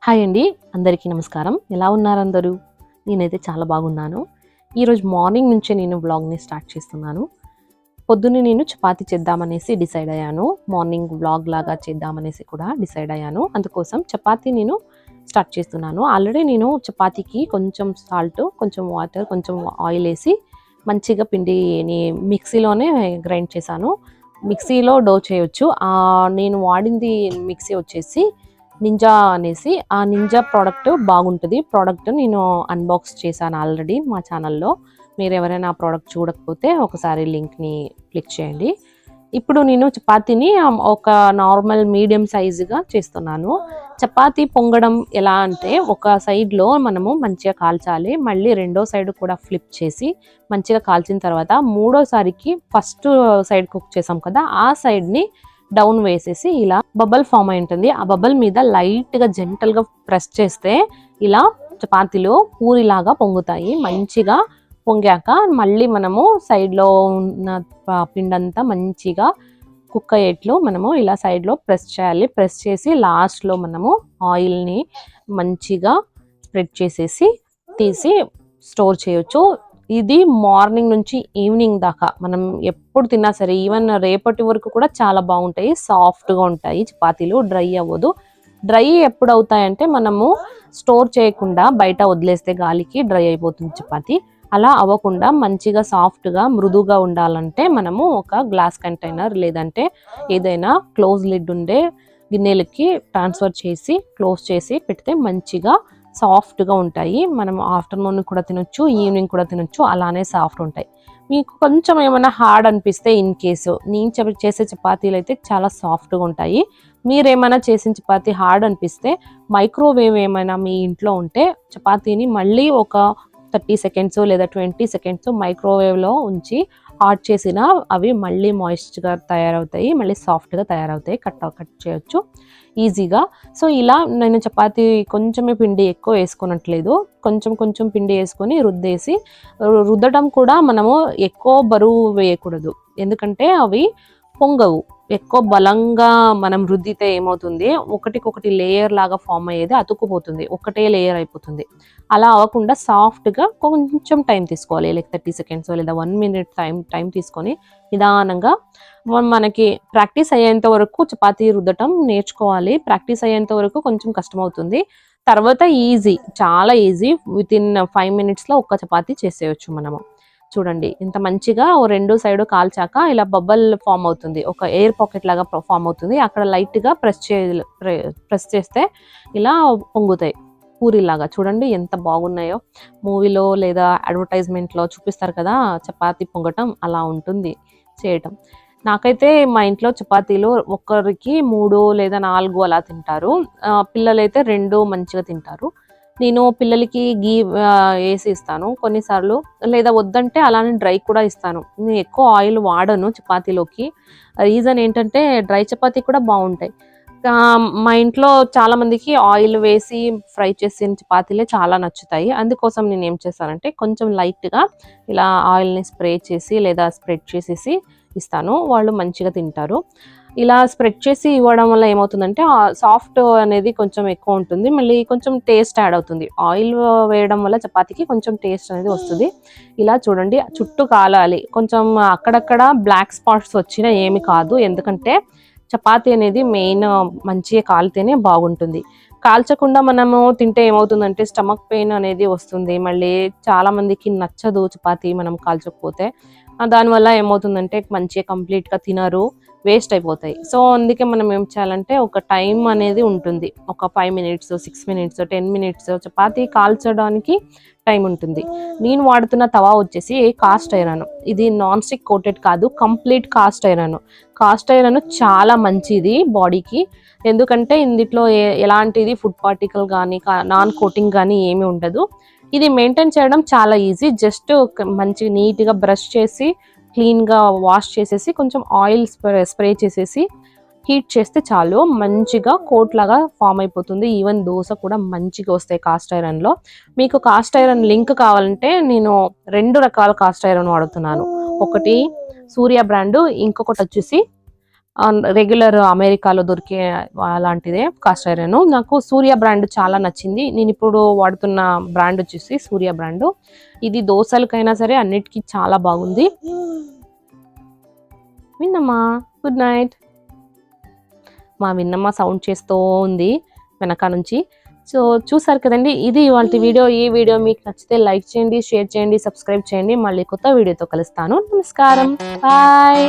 Hi అండి, అందరికీ నమస్కారం. ఎలా ఉన్నారు అందరూ? నేనైతే చాలా బాగున్నాను. ఈరోజు మార్నింగ్ నుంచే నేను వ్లాగ్‌ని స్టార్ట్ చేస్తున్నాను. పొద్దున్నే నేను చపాతీ చేద్దామనేసి డిసైడ్ అయ్యాను. మార్నింగ్ వ్లాగ్ లాగా చేద్దామనేసి కూడా డిసైడ్ అయ్యాను. అందుకోసం చపాతీ నేను స్టార్ట్ చేస్తున్నాను. ఆల్రెడీ నేను చపాతీకి కొంచెం సాల్ట్, కొంచెం వాటర్, కొంచెం ఆయిల్ ఏసి మంచిగా పిండిని మిక్సీలోనే గ్రైండ్ చేశాను. మిక్సీలో డో చేయొచ్చు. నేను వాడింది మిక్సీ వచ్చేసి నింజా అనేసి. ఆ నింజా ప్రోడక్ట్ బాగుంటుంది. ప్రోడక్ట్ నేను అన్బాక్స్ చేశాను ఆల్రెడీ మా ఛానల్లో. మీరు ఎవరైనా ఆ ప్రోడక్ట్ చూడకపోతే ఒకసారి లింక్ని క్లిక్ చేయండి. ఇప్పుడు నేను చపాతీని ఒక నార్మల్ మీడియం సైజుగా చేస్తున్నాను. చపాతీ పొంగడం ఎలా అంటే, ఒక సైడ్లో మనము మంచిగా కాల్చాలి, మళ్ళీ రెండో సైడ్ కూడా ఫ్లిప్ చేసి మంచిగా కాల్చిన తర్వాత మూడోసారికి ఫస్ట్ సైడ్ కుక్ చేసాం కదా, ఆ సైడ్ని డౌన్ వేసేసి ఇలా బబల్ ఫామ్ అయి ఉంటుంది. ఆ బబల్ మీద లైట్గా జెంటల్గా ప్రెస్ చేస్తే ఇలా చపాతీలు పూరిలాగా పొంగుతాయి. మంచిగా పొంగాక మళ్ళీ మనము సైడ్లో ఉన్న పిండంతా మంచిగా కుక్ అయ్యేట్లు మనము ఇలా సైడ్లో ప్రెస్ చేయాలి. ప్రెస్ చేసి లాస్ట్లో మనము ఆయిల్ని మంచిగా స్ప్రెడ్ చేసేసి తీసి స్టోర్ చేయొచ్చు. ఇది మార్నింగ్ నుంచి ఈవినింగ్ దాకా మనం ఎప్పుడు తిన్నా సరే, ఈవెన్ రేపటి వరకు కూడా చాలా బాగుంటాయి. సాఫ్ట్గా ఉంటాయి చపాతీలు, డ్రై అవ్వదు. డ్రై ఎప్పుడు అవుతాయంటే, మనము స్టోర్ చేయకుండా బయట వదిలేస్తే గాలికి డ్రై అయిపోతుంది చపాతీ. అలా అవ్వకుండా మంచిగా సాఫ్ట్గా మృదువుగా ఉండాలంటే మనము ఒక గ్లాస్ కంటైనర్ లేదంటే ఏదైనా క్లోజ్ లిడ్ ఉండే గిన్నెలకి ట్రాన్స్ఫర్ చేసి క్లోజ్ చేసి పెడితే మంచిగా సాఫ్ట్గా ఉంటాయి. మనం ఆఫ్టర్నూన్ కూడా తినొచ్చు, ఈవినింగ్ కూడా తినొచ్చు, అలానే సాఫ్ట్ ఉంటాయి. మీకు కొంచెం ఏమైనా హార్డ్ అనిపిస్తే, ఇన్ కేసు నేను చేసే చపాతీలు అయితే చాలా సాఫ్ట్గా ఉంటాయి. మీరేమైనా చేసిన చపాతీ హార్డ్ అనిపిస్తే మైక్రోవేవ్ ఏమైనా మీ ఇంట్లో ఉంటే చపాతీని మళ్ళీ ఒక 30 సెకండ్స్ లేదా 20 సెకండ్స్ మైక్రోవేవ్లో ఉంచి హాట్ చేసిన అవి మళ్ళీ మాయిస్ట్గా తయారవుతాయి, మళ్ళీ సాఫ్ట్గా తయారవుతాయి. కట్ చేయొచ్చు ఈజీగా. సో ఇలా నేను చపాతీ కొంచెమే పిండి ఎక్కువ వేసుకోనట్లేదు, కొంచెం పిండి వేసుకొని రుద్దడం కూడా మనము ఎక్కువ బరువు వేయకూడదు, ఎందుకంటే అవి పొంగవు. ఎక్కువ బలంగా మనం రుద్దితే ఏమవుతుంది, ఒకటికొకటి లేయర్ లాగా ఫామ్ అయ్యేది అతుక్కుపోతుంది, ఒకటే లేయర్ అయిపోతుంది. అలా అవ్వకుండా సాఫ్ట్గా కొంచెం టైం తీసుకోవాలి, లైక్ 30 సెకండ్స్ లేదా 1 మినిట్ టైం తీసుకొని నిదానంగా మనకి ప్రాక్టీస్ అయ్యేంత వరకు చపాతీ రుద్దటం నేర్చుకోవాలి. ప్రాక్టీస్ అయ్యేంత వరకు కొంచెం కష్టమవుతుంది, తర్వాత ఈజీ, చాలా ఈజీ. వితిన్ 5 మినిట్స్లో ఒక్క చపాతీ చేసేయచ్చు మనము. చూడండి ఇంత మంచిగా రెండు సైడ్ కాల్చాక ఇలా బబల్ ఫామ్ అవుతుంది, ఒక ఎయిర్ పాకెట్ లాగా ఫామ్ అవుతుంది. అక్కడ లైట్గా ప్రెస్ చేస్తే ఇలా పొంగుతాయి పూరిలాగా. చూడండి ఎంత బాగున్నాయో. మూవీలో లేదా అడ్వర్టైజ్మెంట్లో చూపిస్తారు కదా చపాతీ పొంగటం, అలా ఉంటుంది చేయటం. నాకైతే మా ఇంట్లో చపాతీలు ఒక్కరికి 3 లేదా 4 అలా తింటారు. పిల్లలైతే 2 మంచిగా తింటారు. నేను పిల్లలకి వేసి ఇస్తాను కొన్నిసార్లు, లేదా వద్దంటే అలానే డ్రై కూడా ఇస్తాను. నేను ఎక్కువ ఆయిల్ వాడను చపాతీలోకి. రీజన్ ఏంటంటే డ్రై చపాతీ కూడా బాగుంటాయి. మా ఇంట్లో చాలా మందికి ఆయిల్ వేసి ఫ్రై చేసిన చపాతీలే చాలా నచ్చుతాయి. అందుకోసం నేను ఏం చేస్తానంటే కొంచెం లైట్గా ఇలా ఆయిల్ని స్ప్రే చేసి లేదా స్ప్రెడ్ చేసేసి ఇస్తాను, వాళ్ళు మంచిగా తింటారు. ఇలా స్ప్రెడ్ చేసి ఇవ్వడం వల్ల ఏమవుతుందంటే సాఫ్ట్ అనేది కొంచెం ఎక్కువ ఉంటుంది, మళ్ళీ కొంచెం టేస్ట్ యాడ్ అవుతుంది. ఆయిల్ వేయడం వల్ల చపాతీకి కొంచెం టేస్ట్ అనేది వస్తుంది. ఇలా చూడండి చుట్టూ కాలాలి, కొంచెం అక్కడక్కడ బ్లాక్ స్పాట్స్ వచ్చినా ఏమి కాదు, ఎందుకంటే చపాతీ అనేది మెయిన్ మంచిగా కాలితేనే బాగుంటుంది. కాల్చకుండా మనము తింటే ఏమవుతుందంటే స్టమక్ పెయిన్ అనేది వస్తుంది, మళ్ళీ చాలా మందికి నచ్చదు చపాతీ మనం కాల్చకపోతే. దానివల్ల ఏమవుతుందంటే మంచిగా కంప్లీట్గా తినరు, వేస్ట్ అయిపోతాయి. సో అందుకే మనం ఏం చేయాలంటే ఒక టైం అనేది ఉంటుంది, ఒక 5 మినిట్స్, 6 మినిట్స్, 10 మినిట్స్ చపాతీ కాల్చడానికి టైం ఉంటుంది. నేను వాడుతున్న తవా వచ్చేసి కాస్ట్ ఐరన్. ఇది నాన్ స్టిక్ కోటెడ్ కాదు, complete cast iron. Cast iron చాలా మంచిది బాడీకి, ఎందుకంటే ఇందులో ఎలాంటిది ఫుడ్ పార్టికల్ కానీ నాన్ కోటింగ్ కానీ ఏమీ ఉండదు. ఇది మెయింటైన్ చేయడం చాలా ఈజీ. జస్ట్ మంచి నీట్గా బ్రష్ చేసి క్లీన్గా వాష్ చేసేసి కొంచెం ఆయిల్ స్ప్రే చేసేసి హీట్ చేస్తే చాలు, మంచిగా కోట్ లాగా ఫామ్ అయిపోతుంది. ఈవెన్ దోశ కూడా మంచిగా వస్తాయి కాస్ట్ ఐరన్లో. మీకు కాస్ట్ ఐరన్ లింక్ కావాలంటే నేను 2 రకాల కాస్ట్ ఐరన్ వాడుతున్నాను. ఒకటి సూర్య బ్రాండ్, ఇంకొకటి వచ్చేసి రెగ్యులర్ అమెరికాలో దొరికే అలాంటిదే కాస్ట్ ఐరన్. నాకు సూర్య బ్రాండ్ చాలా నచ్చింది. నేను ఇప్పుడు వాడుతున్న బ్రాండ్ వచ్చేసి సూర్య బ్రాండ్. ఇది దోశలకైనా సరే అన్నిటికీ చాలా బాగుంది. విన్నమ్మా గుడ్ నైట్. మా విన్నమ్మ సౌండ్ చేస్తూ ఉంది వెనక నుంచి. సో చూసారు కదండి, ఇది ఇవాళ వీడియో. ఈ వీడియో మీకు నచ్చితే లైక్ చేయండి, షేర్ చేయండి, సబ్స్క్రైబ్ చేయండి. మళ్ళీ కొత్త వీడియోతో కలుస్తాను. నమస్కారం, బాయ్.